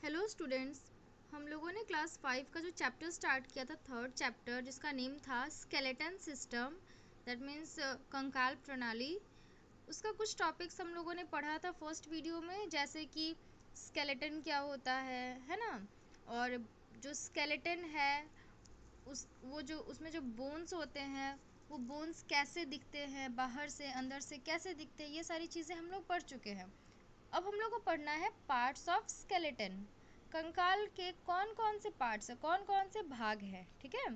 Hello students. हम लोगों ने क्लास 5 का जो चैप्टर स्टार्ट किया था, थर्ड चैप्टर, जिसका नेम था स्केलेटन सिस्टम, दैट मीन्स कंकाल प्रणाली। उसका कुछ टॉपिक्स हम लोगों ने पढ़ा था फर्स्ट वीडियो में, जैसे कि स्केलेटन क्या होता है ना। और जो स्केलेटन है उसमें जो बोन्स होते हैं, वो बोन्स कैसे दिखते हैं, बाहर से अंदर से कैसे दिखते हैं, ये सारी चीज़ें हम लोग पढ़ चुके हैं। अब हम लोग को पढ़ना है पार्ट्स ऑफ स्केलेटन। कंकाल के कौन कौन से पार्ट्स हैं, कौन कौन से भाग हैं, ठीक है।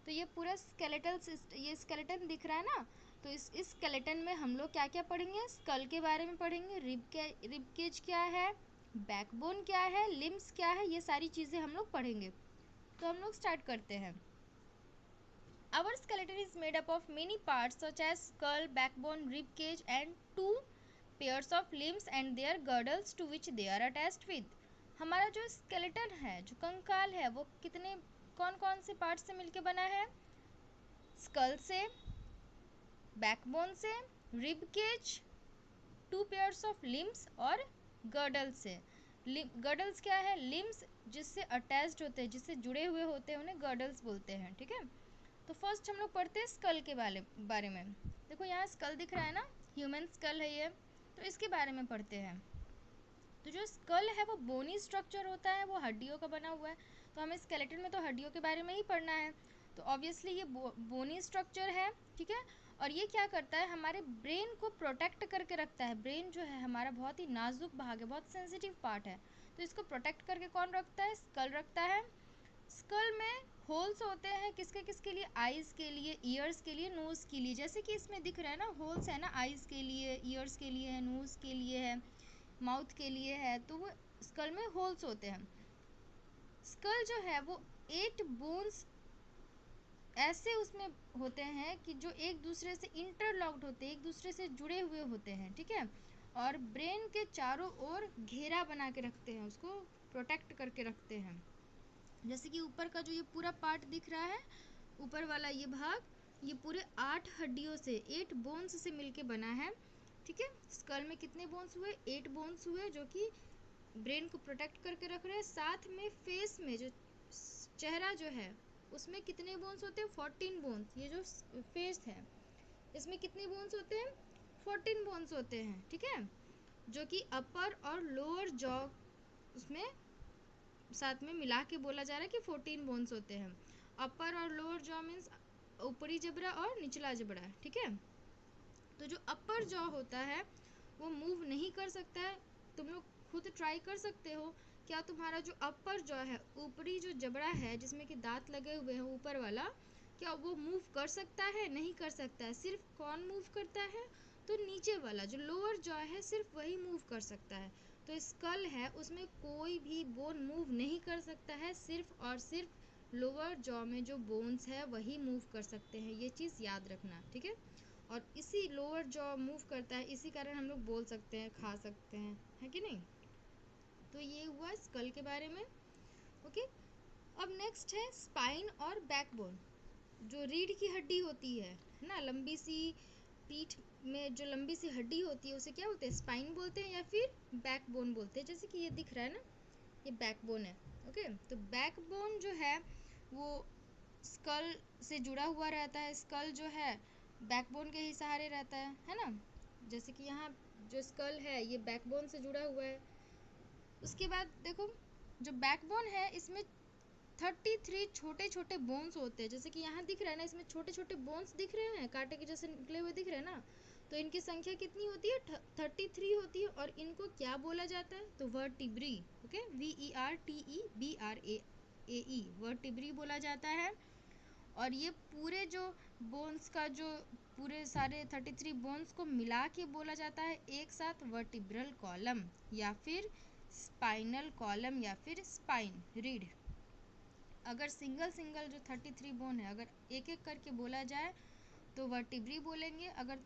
तो ये पूरा स्केलेटल ये स्केलेटन दिख रहा है ना। तो इस स्केलेटन में हम लोग क्या क्या पढ़ेंगे, स्कल के बारे में पढ़ेंगे, रिब केज क्या है, बैकबोन क्या है, लिम्स क्या है, ये सारी चीज़ें हम लोग पढ़ेंगे। तो हम लोग स्टार्ट करते हैं। Our skeleton is made up of many parts such as skull, backbone, rib cage and two pairs of limbs and their girdles to which they are attached with. हमारा जो skeleton है, जो कंकाल है, वो कितने कौन कौन से पार्ट से मिलके बना है? स्कल से, बैकबोन से, rib cage, two pairs of limbs और गर्डल से। गर्डल्स क्या है? लिम्स जिससे अटैच्ड होते हैं, जिससे जुड़े हुए होते हैं, उन्हें गर्डल्स बोलते हैं, ठीक है। तो फर्स्ट हम लोग पढ़ते हैं स्कल के बारे में। देखो यहाँ स्कल दिख रहा है ना, ह्यूमन स्कल है ये। तो इसके बारे में पढ़ते हैं। तो जो स्कल है वो बोनी स्ट्रक्चर होता है, वो हड्डियों का बना हुआ है। तो हमें स्केलेटन में तो हड्डियों के बारे में ही पढ़ना है। तो ऑब्वियसली ये बोनी स्ट्रक्चर है, ठीक है। और ये क्या करता है, हमारे ब्रेन को प्रोटेक्ट करके रखता है। ब्रेन जो है हमारा बहुत ही नाजुक भाग है, बहुत सेंसिटिव पार्ट है। तो इसको प्रोटेक्ट करके कौन रखता है? स्कल रखता है। स्कल में होल्स होते हैं, किसके किसके लिए? आइज़ के लिए, ईयर्स के लिए, नोज़ के लिए। जैसे कि इसमें दिख रहा है ना, होल्स है ना, आइज़ के लिए, ईयर्स के लिए है, नोज़ के लिए है, माउथ के लिए है। तो वो स्कल में होल्स होते हैं। स्कल जो है वो 8 बोन्स ऐसे उसमें होते हैं कि जो एक दूसरे से इंटरलॉक्ड होते हैं, एक दूसरे से जुड़े हुए होते हैं, ठीक है। और ब्रेन के चारों ओर घेरा बना के रखते हैं, उसको प्रोटेक्ट करके रखते हैं। जैसे कि ऊपर का जो ये पूरा पार्ट दिख रहा है, ऊपर वाला ये भाग, ये पूरे 8 हड्डियों से, 8 बोन्स से मिलके बना है, ठीक है। स्कल में कितने बोन्स हुए? 8 बोन्स हुए, जो कि ब्रेन को प्रोटेक्ट करके रख रहे हैं। साथ में फेस में जो चेहरा जो है, उसमें कितने बोन्स होते हैं? 14 बोन्स। ये जो फेस है, इसमें कितने बोन्स होते हैं? 14 बोन्स होते हैं, ठीक है। जो कि अपर और लोअर जॉ उसमें साथ में मिला के बोला जा रहा है कि 14 बोन्स होते हैं। अपर और लोअर जॉ मीन्स ऊपरी जबड़ा और निचला जबड़ा, ठीक है। तो जो अपर जॉ होता है वो मूव नहीं कर सकता है। तुम लोग खुद ट्राई कर सकते हो। क्या तुम्हारा जो अपर जॉ है, ऊपरी जो जबड़ा है जिसमें कि दांत लगे हुए हैं ऊपर वाला, क्या वो मूव कर सकता है? नहीं कर सकता है। सिर्फ कौन मूव करता है? तो नीचे वाला जो लोअर जॉ है, सिर्फ वही मूव कर सकता है। तो स्कल है, उसमें कोई भी बोन मूव नहीं कर सकता है। सिर्फ और सिर्फ लोअर जॉ में जो बोन्स है वही मूव कर सकते हैं। ये चीज़ याद रखना, ठीक है। और इसी लोअर जॉ मूव करता है, इसी कारण हम लोग बोल सकते हैं, खा सकते हैं, है कि नहीं। तो ये हुआ स्कल के बारे में, ओके। अब नेक्स्ट है स्पाइन और बैकबोन। जो रीढ़ की हड्डी होती है ना, लंबी सी पीठ में जो लंबी सी हड्डी होती है, उसे क्या बोलते हैं? स्पाइन बोलते हैं या फिर बैकबोन बोलते हैं। जैसे कि ये दिख रहा है ना, ये बैकबोन है, ओके। तो बैकबोन जो है वो स्कल से जुड़ा हुआ रहता है। स्कल जो है बैकबोन के ही सहारे रहता है ना। जैसे कि यहाँ जो स्कल है ये बैकबोन से जुड़ा हुआ है। उसके बाद देखो, जो बैकबोन है इसमें 33 छोटे छोटे बोन्स होते हैं। जैसे कि यहाँ दिख रहा है ना, इसमें छोटे छोटे बोन्स दिख रहे हैं, कांटे के जैसे निकले हुए दिख रहे हैं ना। तो इनकी संख्या कितनी होती है? 33 होती है। और इनको क्या बोला जाता है? तो वर्टिब्री, ओके, VERTEBRAE, वर्टिब्री बोला जाता है। और ये पूरे जो बोन्स का जो पूरे सारे 33 बोन्स को मिला के बोला जाता है एक साथ वर्टिब्रल कॉलम या फिर स्पाइनल कॉलम या फिर स्पाइन रीढ़। अगर सिंगल सिंगल जो 33 बोन है, अगर एक एक करके बोला जाए तो वर्टिब्री बोलेंगे। अगर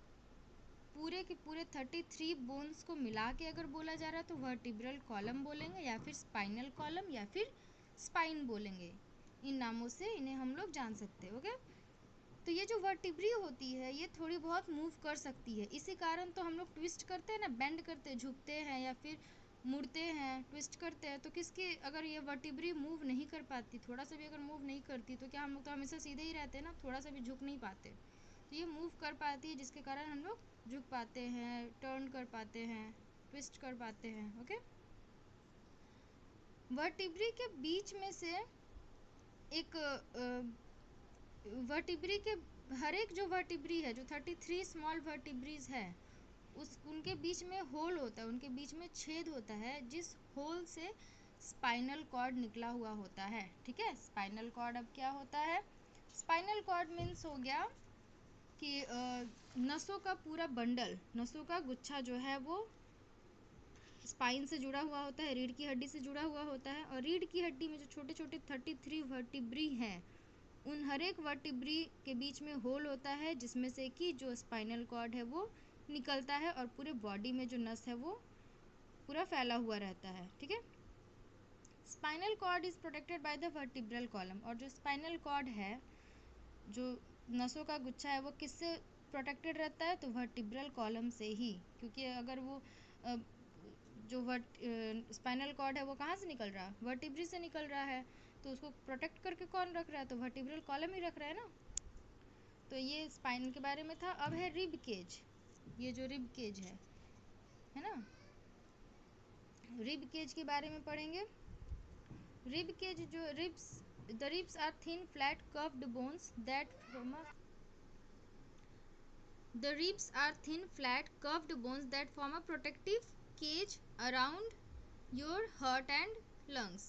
पूरे के पूरे 33 बोन्स को मिला के अगर बोला जा रहा है तो वर्टिब्रल कॉलम बोलेंगे या फिर स्पाइनल कॉलम या फिर स्पाइन बोलेंगे। इन नामों से इन्हें हम लोग जान सकते हैं, ओके। तो ये जो वर्टिब्री होती है ये थोड़ी बहुत मूव कर सकती है। इसी कारण तो हम लोग ट्विस्ट करते हैं ना, बेंड करते हैं, झुकते हैं या फिर मुड़ते हैं, ट्विस्ट करते हैं, तो किसके, अगर ये वर्टिब्री मूव नहीं कर पाती, थोड़ा सा भी अगर मूव नहीं करती, तो क्या हम लोग तो हमेशा सीधे ही रहते हैं ना, थोड़ा सा भी झुक नहीं पाते। तो ये मूव कर पाती है, जिसके कारण हम लोग झुक पाते हैं, टर्न कर पाते हैं, ट्विस्ट कर पाते हैं। ओके, वर्टिब्री के बीच में से एक वर्टिब्री के हर एक जो वर्टिब्री है, जो 33 स्मॉल वर्टिब्रीज है, उस उनके बीच में होल होता है, उनके बीच में छेद होता है, जिस होल से स्पाइनल कॉर्ड निकला हुआ होता है। ठीक है, स्पाइनल कॉर्ड अब क्या होता है, स्पाइनल कॉर्ड मीन्स हो गया कि नसों का पूरा बंडल, नसों का गुच्छा जो है वो स्पाइन से जुड़ा हुआ होता है, रीढ़ की हड्डी से जुड़ा हुआ होता है। और रीढ़ की हड्डी में जो छोटे छोटे 33 वर्टिब्री हैं, उन हर एक वर्टिब्री के बीच में होल होता है, जिसमें से कि जो स्पाइनल कॉर्ड है वो निकलता है, और पूरे बॉडी में जो नस है वो पूरा फैला हुआ रहता है। ठीक है, spinal cord is protected by the vertebral column. और जो स्पाइनल कॉर्ड है, जो नसों का गुच्छा है, वो किससे प्रोटेक्टेड रहता है, तो वर्टिब्रल कॉलम से ही, क्योंकि अगर वो जो स्पाइनल कॉर्ड है वो कहाँ से निकल रहा है, वर्टिब्री से निकल रहा है, तो उसको प्रोटेक्ट करके कौन रख रहा है, तो वर्टिब्रल कॉलम ही रख रहा है ना। तो ये स्पाइन के बारे में था। अब है रिब केज, ये जो रिब केज है ना, रिब केज के बारे में पढ़ेंगे। रिब केज, जो the ribs are thin flat curved bones that form a The ribs are thin, flat, curved bones that form a protective cage around your heart and lungs.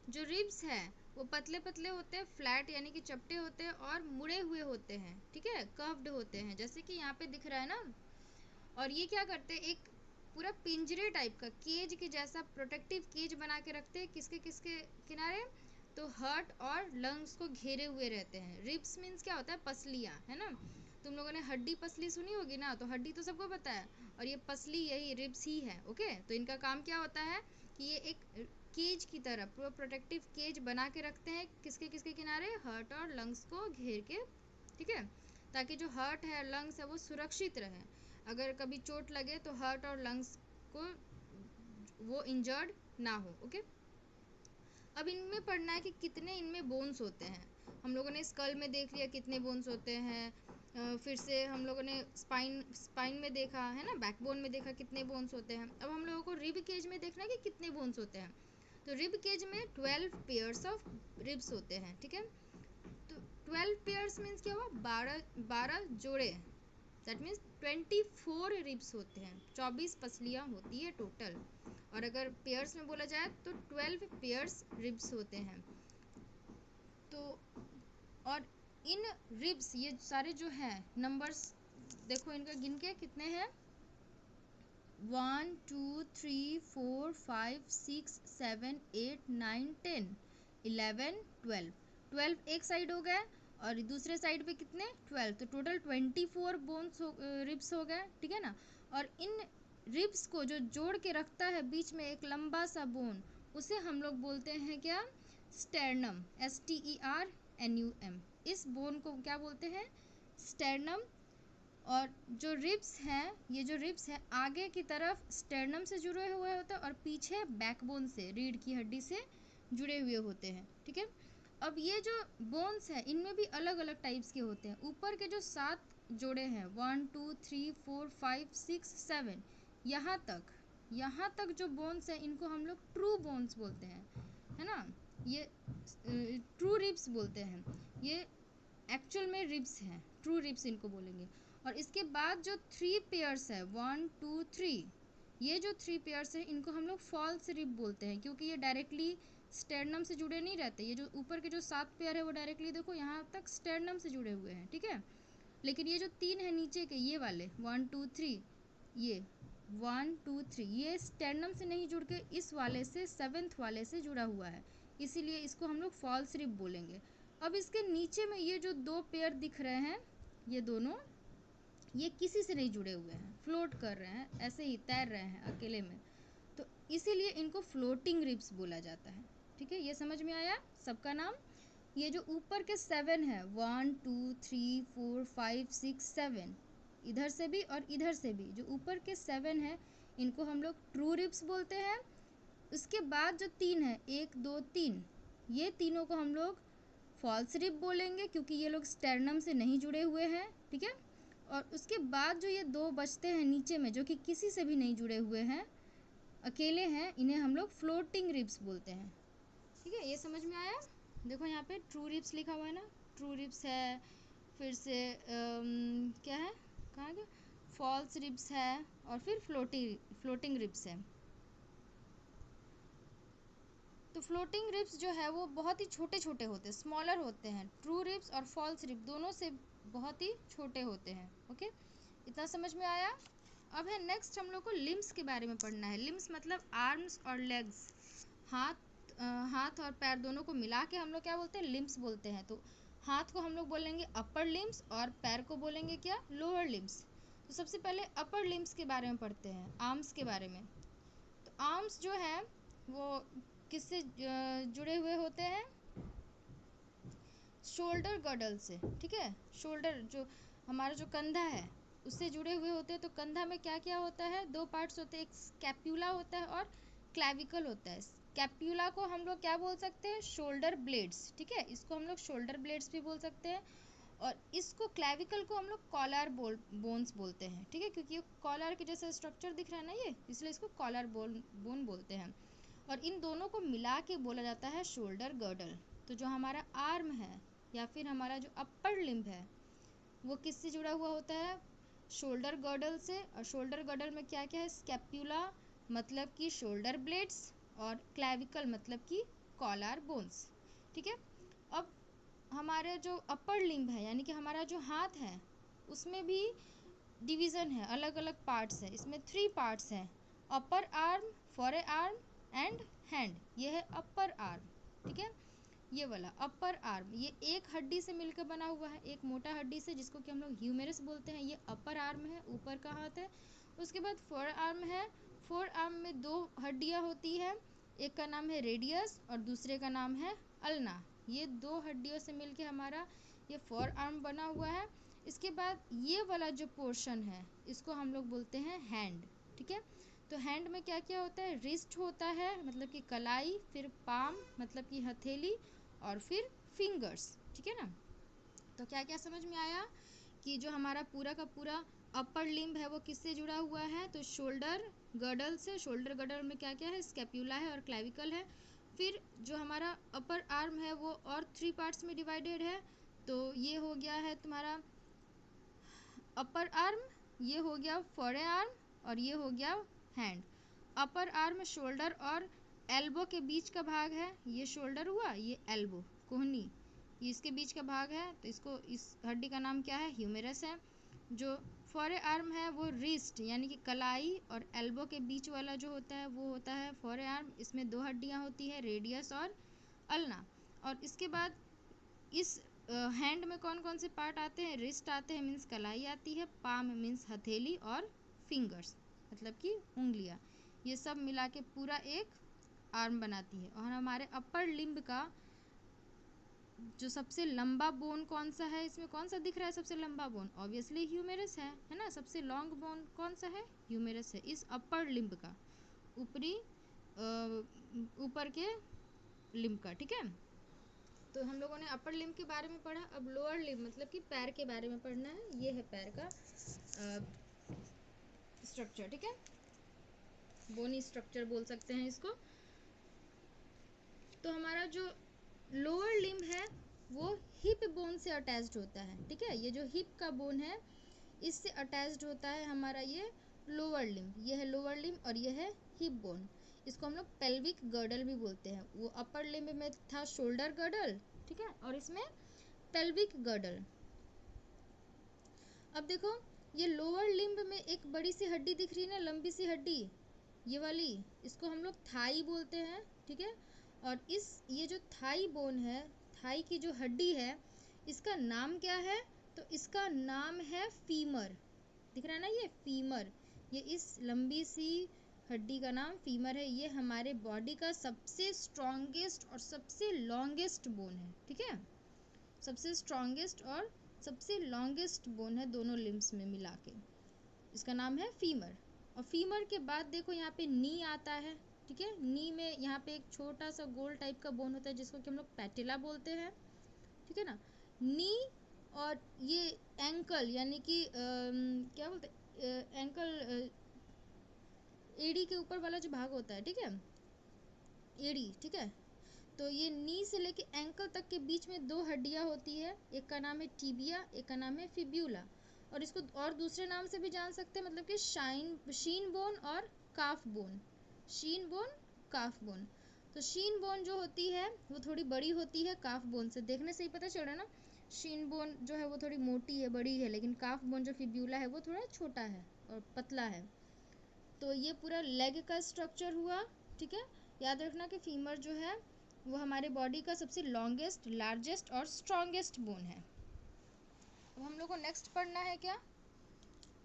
जो ribs हैं वो पतले पतले होते हैं, फ्लैट यानी कि चपटे होते हैं, और मुड़े हुए होते हैं। ठीक है, कर्व्ड होते हैं, जैसे कि यहाँ पे दिख रहा है ना। और ये क्या करते हैं, एक पूरा पिंजरे टाइप का केज के जैसा प्रोटेक्टिव केज बना के रखते हैं, किसके किसके किनारे, तो हार्ट और लंग्स को घेरे हुए रहते हैं। रिब्स मीन्स क्या होता है, पसलियाँ, है ना। तुम लोगों ने हड्डी पसली सुनी होगी ना, तो हड्डी तो सबको पता है, और ये पसली यही रिब्स ही है। ओके, तो इनका काम क्या होता है कि ये एक केज की तरह पूरा प्रोटेक्टिव केज बना के रखते हैं, किसके किसके किनारे, हार्ट और लंग्स को घेर के। ठीक है, ताकि जो हार्ट है, लंग्स है, वो सुरक्षित रहे। अगर कभी चोट लगे तो हार्ट और लंग्स को वो इंजर्ड ना हो। ओके, अब इनमें पढ़ना है कि कितने इनमें बोन्स होते हैं। हम लोगों ने स्कल में देख लिया कितने बोन्स होते हैं, फिर से हम लोगों ने स्पाइन में देखा है ना, बैकबोन में देखा कितने बोन्स होते हैं। अब हम लोगों को रिब केज में देखना है कि कितने बोन्स होते हैं। तो रिब केज में 12 पेयर्स ऑफ रिब्स होते हैं। ठीक है, तो 12 पेयर्स मीन्स क्या हुआ, 12 जोड़े, दैट मीन्स 24 रिब्स होते हैं, 24 पसलियाँ होती है टोटल। और अगर पेयर्स में बोला जाए तो 12 पेयर्स रिब्स होते हैं। तो और इन रिब्स, ये सारे जो हैं नंबर्स देखो, इनका गिन के कितने हैं, 1 2 3 4 5 6 7 8 9 10 11 12 12 एक साइड हो गए, और दूसरे साइड पे कितने, 12, तो टोटल 24 बोन्स रिब्स हो गए। ठीक है ना। और इन रिब्स को जो जोड़ के रखता है बीच में एक लंबा सा बोन, उसे हम लोग बोलते हैं क्या, स्टेर्नम, STERNUM। इस बोन को क्या बोलते हैं, स्टेर्नम। और जो रिब्स हैं, ये जो रिब्स हैं आगे की तरफ स्टेर्नम से जुड़े हुए होते हैं, और पीछे बैकबोन से, रीढ़ की हड्डी से जुड़े हुए होते हैं। ठीक है, अब ये जो बोन्स हैं इनमें भी अलग अलग टाइप्स के होते हैं। ऊपर के जो 7 जोड़े हैं, 1 2 3 4 5 6 7, यहाँ तक जो बोन्स हैं इनको हम लोग ट्रू बोन्स बोलते हैं, है ना। ये ट्रू रिब्स बोलते हैं, ये एक्चुअल में रिब्स हैं, ट्रू रिब्स इनको बोलेंगे। और इसके बाद जो 3 पेयर्स है, 1 2 3, ये जो 3 पेयर्स हैं इनको हम लोग फॉल्स रिब बोलते हैं, क्योंकि ये डायरेक्टली स्टेर्नम से जुड़े नहीं रहते। ये जो ऊपर के जो 7 पेयर है वो डायरेक्टली देखो यहाँ तक स्टेर्नम से जुड़े हुए हैं। ठीक है, लेकिन ये जो 3 है नीचे के, ये वाले 1 2 3, ये 1 2 3, ये स्टेर्नम से नहीं जुड़ के इस वाले से, 7th वाले से जुड़ा हुआ है, इसीलिए इसको हम लोग फॉल्स रिब बोलेंगे। अब इसके नीचे में ये जो 2 पेयर दिख रहे हैं, ये दोनों, ये किसी से नहीं जुड़े हुए हैं, फ्लोट कर रहे हैं, ऐसे ही तैर रहे हैं अकेले में, तो इसीलिए इनको फ्लोटिंग रिब्स बोला जाता है। ठीक है, ये समझ में आया सबका नाम। ये जो ऊपर के 7 है, 1 2 3 4 5 6 7, इधर से भी और इधर से भी जो ऊपर के 7 है, इनको हम लोग ट्रू रिब्स बोलते हैं। उसके बाद जो 3 है, 1 2 3, ये तीनों को हम लोग फॉल्स रिब बोलेंगे क्योंकि ये लोग स्टेरनम से नहीं जुड़े हुए हैं, ठीक है। और उसके बाद जो ये 2 बचते हैं नीचे में, जो कि किसी से भी नहीं जुड़े हुए हैं, अकेले हैं, इन्हें हम लोग फ्लोटिंग रिब्स बोलते हैं, ठीक है। ये समझ में आया? देखो यहाँ पे ट्रू रिब्स लिखा हुआ है ना, ट्रू रिब्स है, फिर से क्या है, कहाँ गया, फॉल्स रिब्स है, और फिर फ्लोटिंग रिब्स है। तो फ्लोटिंग रिब्स जो है वो बहुत ही छोटे छोटे होते हैं, स्मॉलर होते हैं। ट्रू रिब्स और फॉल्स रिब दोनों से बहुत ही छोटे होते हैं। ओके, इतना समझ में आया? अब है नेक्स्ट हम लोग को लिम्स के बारे में पढ़ना है। लिम्स मतलब आर्म्स और लेग्स, हाथ और पैर दोनों को मिला के हम लोग क्या बोलते हैं, लिम्स बोलते हैं। तो हाथ को हम लोग बोलेंगे अपर लिम्स और पैर को बोलेंगे क्या, लोअर लिम्स। तो सबसे पहले अपर लिम्स के बारे में पढ़ते हैं, आर्म्स के बारे में। तो आर्म्स जो है वो किससे जुड़े हुए होते हैं, शोल्डर गर्डल से, ठीक है। शोल्डर जो हमारा जो कंधा है उससे जुड़े हुए होते हैं। तो कंधा में क्या क्या होता है, 2 पार्ट्स होते हैं, एक स्कैप्यूला होता है और क्लैविकल होता है। स्कैप्यूला को हम लोग क्या बोल सकते हैं, शोल्डर ब्लेड्स, ठीक है, इसको हम लोग शोल्डर ब्लेड्स भी बोल सकते हैं। और इसको क्लैविकल को हम लोग कॉलर बोन्स बोलते हैं, ठीक है, क्योंकि ये कॉलर के जैसा स्ट्रक्चर दिख रहा है ना ये, इसलिए इसको कॉलर बोन बोलते हैं। और इन दोनों को मिला के बोला जाता है शोल्डर गर्डल। तो जो हमारा आर्म है या फिर हमारा जो अपर लिम्ब है वो किससे जुड़ा हुआ होता है, शोल्डर गर्डल से। और शोल्डर गर्डल में क्या क्या है, स्कैप्यूला मतलब कि शोल्डर ब्लेड्स, और क्लैविकल मतलब कि कॉलर बोन्स, ठीक है। अब हमारे जो अपर लिम्ब है यानी कि हमारा जो हाथ है उसमें भी डिवीज़न है, अलग अलग पार्ट्स है। इसमें 3 पार्ट्स हैं, अपर आर्म, फोरे आर्म एंड हैंड। ये है अपर आर्म, ठीक है। ये वाला अपर आर्म ये एक हड्डी से मिलकर बना हुआ है, एक मोटा हड्डी से, जिसको कि हम लोग ह्यूमेरस बोलते हैं। ये अपर आर्म है, ऊपर का हाथ है। उसके बाद फोर आर्म है। फोर आर्म में 2 हड्डियां होती है, एक का नाम है रेडियस और दूसरे का नाम है अल्ना। ये 2 हड्डियों से मिलके हमारा ये फोर आर्म बना हुआ है। इसके बाद ये वाला जो पोर्शन है इसको हम लोग बोलते हैं हैंड, ठीक है। तो हैंड में क्या क्या होता है, रिस्ट होता है मतलब कि कलाई, फिर पाम मतलब कि हथेली, और फिर फिंगर्स, ठीक है ना। तो क्या क्या समझ में आया कि जो हमारा पूरा का पूरा अपर लिम्ब है वो किससे जुड़ा हुआ है, तो शोल्डर गर्डल से। शोल्डर गर्डल में क्या क्या है, स्कैप्यूला है और क्लैविकल है। फिर जो हमारा अपर आर्म है वो और 3 पार्ट्स में डिवाइडेड है। तो ये हो गया है तुम्हारा अपर आर्म, ये हो गया फोरे आर्म, और ये हो गया हैंड। अपर आर्म शोल्डर और एल्बो के बीच का भाग है, ये शोल्डर हुआ, ये एल्बो कोहनी, ये इसके बीच का भाग है। तो इसको, इस हड्डी का नाम क्या है, ह्यूमेरस है। जो फोरे आर्म है वो रिस्ट यानी कि कलाई और एल्बो के बीच वाला जो होता है वो होता है फोरे आर्म। इसमें 2 हड्डियां होती है, रेडियस और अल्ना। और इसके बाद इस हैंड में कौन कौन से पार्ट आते हैं, रिस्ट आते हैं मीन्स कलाई आती है, पाम मीन्स हथेली, और फिंगर्स मतलब कि उंगलियां। ये सब मिला के पूरा एक आर्म बनाती है। और हमारे अपर लिम्ब का जो सबसे लंबा बोन कौन सा है, इसमें कौन सा दिख रहा है सबसे लंबा बोन, ऑब्वियसली ह्यूमेरस है ना। सबसे लॉन्ग बोन कौन सा है, ह्यूमेरस है इस अपर लिम्ब का, ऊपरी ऊपर के लिम्ब का, ठीक है। तो हम लोगों ने अपर लिम्ब के बारे में पढ़ा। अब लोअर लिम्ब मतलब कि पैर के बारे में पढ़ना है। ये है पैर का स्ट्रक्चर, ठीक है, बोनी स्ट्रक्चर बोल सकते हैं इसको। तो हमारा जो लोअर लिम्ब है वो हिप बोन से अटैच्ड होता है, ठीक है। ये जो हिप का बोन है इससे अटैच्ड होता है हमारा ये लोअर लिम्ब। ये है लोअर लिम्ब और ये है हिप बोन। इसको हम लोग पेल्विक गर्डल भी बोलते हैं। वो अपर लिम्ब में था शोल्डर गर्डल, ठीक है, और इसमें पेल्विक गर्डल। अब देखो ये लोअर लिम्ब में एक बड़ी सी हड्डी दिख रही है ना, लंबी सी हड्डी, ये वाली, इसको हम लोग थाई बोलते हैं, ठीक है। और ये जो थाई बोन है, थाई की जो हड्डी है, इसका नाम क्या है, तो इसका नाम है फीमर। दिख रहा है ना ये फीमर, ये इस लंबी सी हड्डी का नाम फीमर है। ये हमारे बॉडी का सबसे स्ट्रॉन्गेस्ट और सबसे लॉन्गेस्ट बोन है, ठीक है। सबसे स्ट्रॉन्गेस्ट और सबसे लॉन्गेस्ट बोन है दोनों लिम्स में मिला के, इसका नाम है फीमर। और फीमर के बाद देखो यहाँ पे नी आता है, ठीक है। नी में यहाँ पे एक छोटा सा गोल टाइप का बोन होता है जिसको कि हम लोग पैटिला बोलते हैं, ठीक है ना। नी और ये एंकल यानी कि क्या बोलते हैं, एंकल एड़ी के ऊपर वाला जो भाग होता है, ठीक है, एड़ी, ठीक है। तो ये नी से लेके एंकल तक के बीच में दो हड्डियां होती है, एक का नाम है टिबिया, एक का नाम है फिब्यूला। और इसको और दूसरे नाम से भी जान सकते हैं, मतलब कि शीन बोन और काफ बोन, शीन बोन, काफ बोन। तो शीन बोन जो होती है वो थोड़ी बड़ी होती है काफ बोन से, देखने से ही पता चल रहा है ना। शीन बोन जो है वो थोड़ी मोटी है, बड़ी है, लेकिन काफ बोन जो फिब्यूला है वो थोड़ा छोटा है और पतला है। तो ये पूरा लेग का स्ट्रक्चर हुआ, ठीक है। याद रखना कि फीमर जो है वो हमारे बॉडी का सबसे लॉन्गेस्ट, लार्जेस्ट और स्ट्रॉन्गेस्ट बोन है। अब हम लोग को नेक्स्ट पढ़ना है क्या,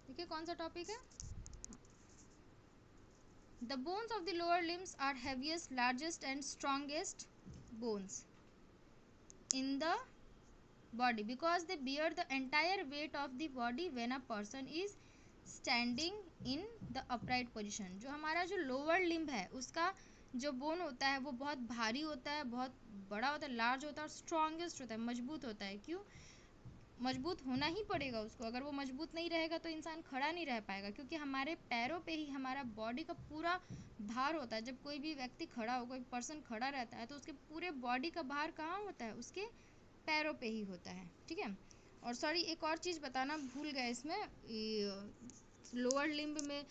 देखिए कौन सा टॉपिक है। The bones of the lower limbs are heaviest, largest and strongest bones in the body because they bear the entire weight of the body when a person is standing in the upright position। जो हमारा जो lower limb है उसका जो bone होता है वो बहुत भारी होता है, बहुत बड़ा होता है, लार्ज होता है और स्ट्रॉन्गेस्ट होता है, मजबूत होता है। क्यों मजबूत होना ही पड़ेगा उसको, अगर वो मजबूत नहीं रहेगा तो इंसान खड़ा नहीं रह पाएगा, क्योंकि हमारे पैरों पे ही हमारा बॉडी का पूरा भार होता है। जब कोई भी व्यक्ति खड़ा हो, कोई पर्सन खड़ा रहता है तो उसके पूरे बॉडी का भार कहाँ होता है, उसके पैरों पे ही होता है, ठीक है। और सॉरी एक और चीज़ बताना भूल गए इसमें, लोअर लिम्ब में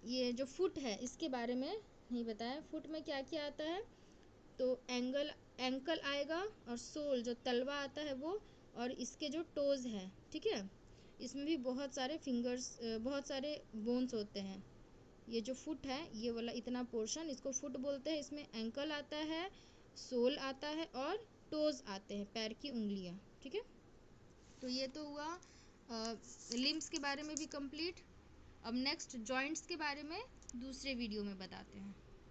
ये जो फुट है इसके बारे में नहीं बताया। फुट में क्या क्या आता है, तो एंकल आएगा और सोल जो तलवा आता है वो, और इसके जो टोज़ है, ठीक है, इसमें भी बहुत सारे फिंगर्स, बहुत सारे बोन्स होते हैं। ये जो फुट है ये वाला इतना पोर्शन इसको फुट बोलते हैं। इसमें एंकल आता है, सोल आता है और टोज़ आते हैं, पैर की उंगलियां, ठीक है। तो ये तो हुआ लिम्स के बारे में भी कंप्लीट। अब नेक्स्ट जॉइंट्स के बारे में दूसरे वीडियो में बताते हैं।